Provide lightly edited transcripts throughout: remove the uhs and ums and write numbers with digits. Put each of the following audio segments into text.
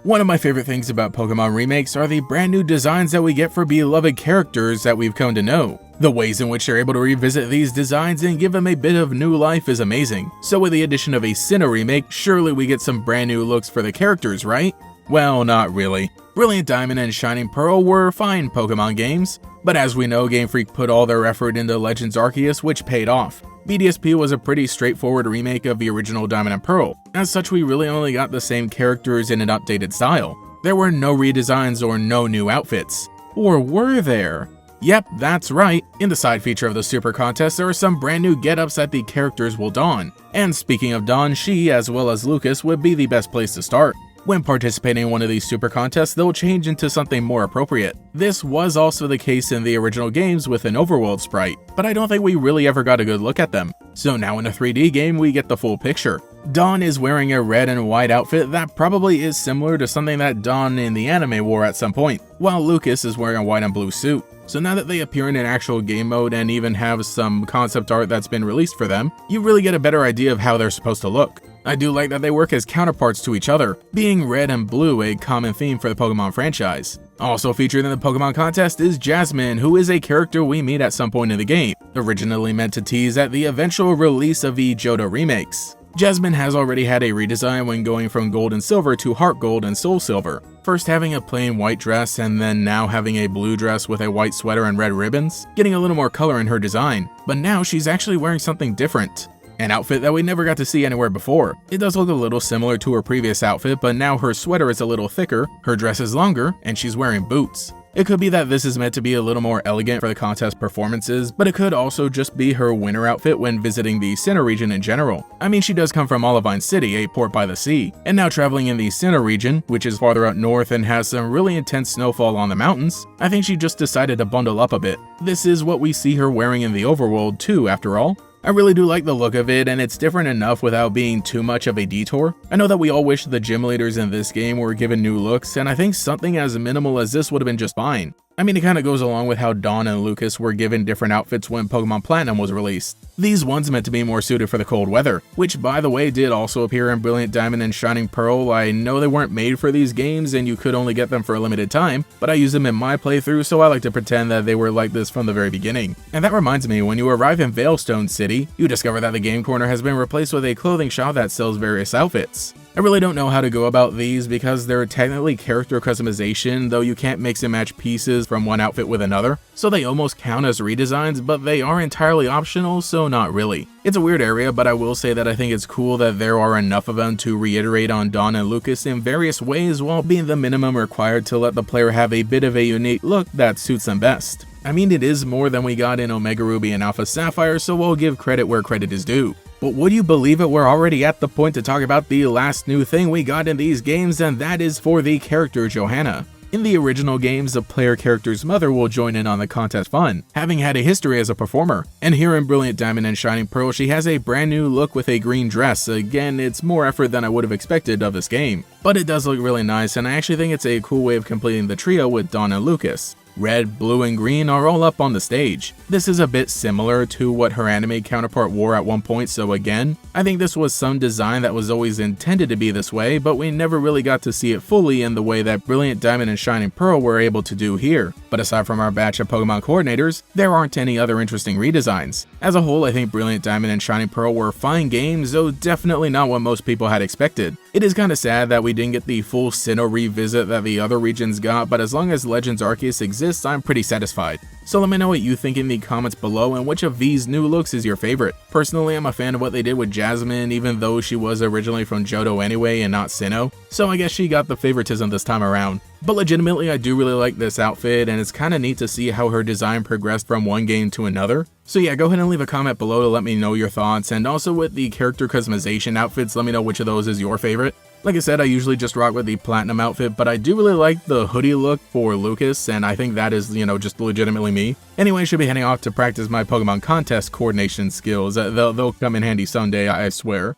One of my favorite things about Pokemon remakes are the brand new designs that we get for beloved characters that we've come to know. The ways in which they're able to revisit these designs and give them a bit of new life is amazing. So with the addition of a Sinnoh remake, surely we get some brand new looks for the characters, right? Well, not really. Brilliant Diamond and Shining Pearl were fine Pokemon games, but as we know, Game Freak put all their effort into Legends Arceus, which paid off. BDSP was a pretty straightforward remake of the original Diamond and Pearl. As such, we really only got the same characters in an updated style. There were no redesigns or no new outfits. Or were there? Yep, that's right. In the side feature of the Super Contest, there are some brand new get-ups that the characters will don. And speaking of don, she, as well as Lucas, would be the best place to start. When participating in one of these super contests, they'll change into something more appropriate. This was also the case in the original games with an overworld sprite, but I don't think we really ever got a good look at them. So now in a 3D game, we get the full picture. Dawn is wearing a red and white outfit that probably is similar to something that Dawn in the anime wore at some point, while Lucas is wearing a white and blue suit. So now that they appear in an actual game mode and even have some concept art that's been released for them, you really get a better idea of how they're supposed to look. I do like that they work as counterparts to each other, being red and blue a common theme for the Pokemon franchise. Also featured in the Pokemon contest is Jasmine, who is a character we meet at some point in the game, originally meant to tease at the eventual release of the Johto remakes. Jasmine has already had a redesign when going from Gold and Silver to Heart Gold and Soul Silver, first having a plain white dress and then now having a blue dress with a white sweater and red ribbons, getting a little more color in her design, but now she's actually wearing something different. An outfit that we never got to see anywhere before. It does look a little similar to her previous outfit, but now her sweater is a little thicker, her dress is longer, and she's wearing boots. It could be that this is meant to be a little more elegant for the contest performances, but it could also just be her winter outfit when visiting the Sinnoh region in general. I mean, she does come from Olivine City, a port by the sea, and now traveling in the Sinnoh region, which is farther up north and has some really intense snowfall on the mountains, I think she just decided to bundle up a bit. This is what we see her wearing in the overworld too, after all. I really do like the look of it, and it's different enough without being too much of a detour. I know that we all wish the gym leaders in this game were given new looks, and I think something as minimal as this would have been just fine. I mean, it kind of goes along with how Dawn and Lucas were given different outfits when Pokemon Platinum was released. These ones meant to be more suited for the cold weather, which by the way did also appear in Brilliant Diamond and Shining Pearl. I know they weren't made for these games and you could only get them for a limited time, but I use them in my playthrough, so I like to pretend that they were like this from the very beginning. And that reminds me, when you arrive in Veilstone City, you discover that the game corner has been replaced with a clothing shop that sells various outfits. I really don't know how to go about these because they're technically character customization, though you can't mix and match pieces from one outfit with another, so they almost count as redesigns, but they are entirely optional, so not really. It's a weird area, but I will say that I think it's cool that there are enough of them to reiterate on Dawn and Lucas in various ways while being the minimum required to let the player have a bit of a unique look that suits them best. I mean, it is more than we got in Omega Ruby and Alpha Sapphire, so we'll give credit where credit is due. But would you believe it, we're already at the point to talk about the last new thing we got in these games, and that is for the character Johanna. In the original games, the player character's mother will join in on the contest fun, having had a history as a performer. And here in Brilliant Diamond and Shining Pearl, she has a brand new look with a green dress. Again, it's more effort than I would have expected of this game, but it does look really nice, and I actually think it's a cool way of completing the trio with Dawn and Lucas. Red, blue, and green are all up on the stage. This is a bit similar to what her anime counterpart wore at one point, so again, I think this was some design that was always intended to be this way, but we never really got to see it fully in the way that Brilliant Diamond and Shining Pearl were able to do here. But aside from our batch of Pokemon coordinators, there aren't any other interesting redesigns. As a whole, I think Brilliant Diamond and Shining Pearl were fine games, though definitely not what most people had expected. It is kinda sad that we didn't get the full Sinnoh revisit that the other regions got, but as long as Legends Arceus exists, I'm pretty satisfied. So let me know what you think in the comments below and which of these new looks is your favorite. Personally, I'm a fan of what they did with Jasmine, even though she was originally from Johto anyway and not Sinnoh, so I guess she got the favoritism this time around. But legitimately, I do really like this outfit, and it's kinda neat to see how her design progressed from one game to another. So yeah, go ahead and leave a comment below to let me know your thoughts, and also with the character customization outfits, let me know which of those is your favorite. Like I said, I usually just rock with the platinum outfit, but I do really like the hoodie look for Lucas, and I think that is, just legitimately me. Anyway, I should be heading off to practice my Pokemon contest coordination skills. They'll come in handy someday, I swear.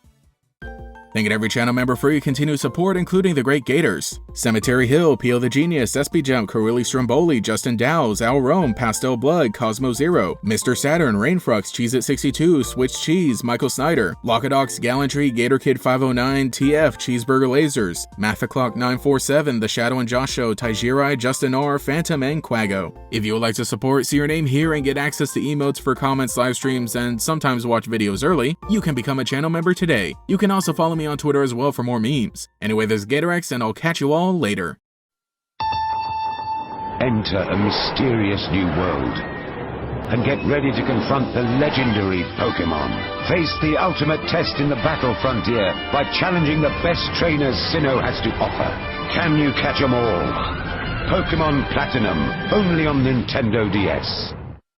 Thanking every channel member for your continued support, including the Great Gators, Cemetery Hill, Peel the Genius, SB Jump, Corelli Stromboli, Justin Dowes, Al Rome, Pastel Blood, Cosmo Zero, Mr. Saturn, Rainfrux, Cheez-It62, Switch Cheese, Michael Snyder, Lockadox, Gallantry, Gator Kid 509, TF, Cheeseburger Lasers, Mathaclock 947, The Shadow and Josh Show, Taijirai, Justin R, Phantom, and Quago. If you would like to support, see your name here, and get access to emotes for comments, live streams, and sometimes watch videos early, you can become a channel member today. You can also follow me on Twitter as well for more memes. Anyway, this is GatorX, and I'll catch you all later. Enter a mysterious new world and get ready to confront the legendary Pokémon. Face the ultimate test in the battle frontier by challenging the best trainers Sinnoh has to offer. Can you catch 'em all? Pokémon Platinum, only on Nintendo DS.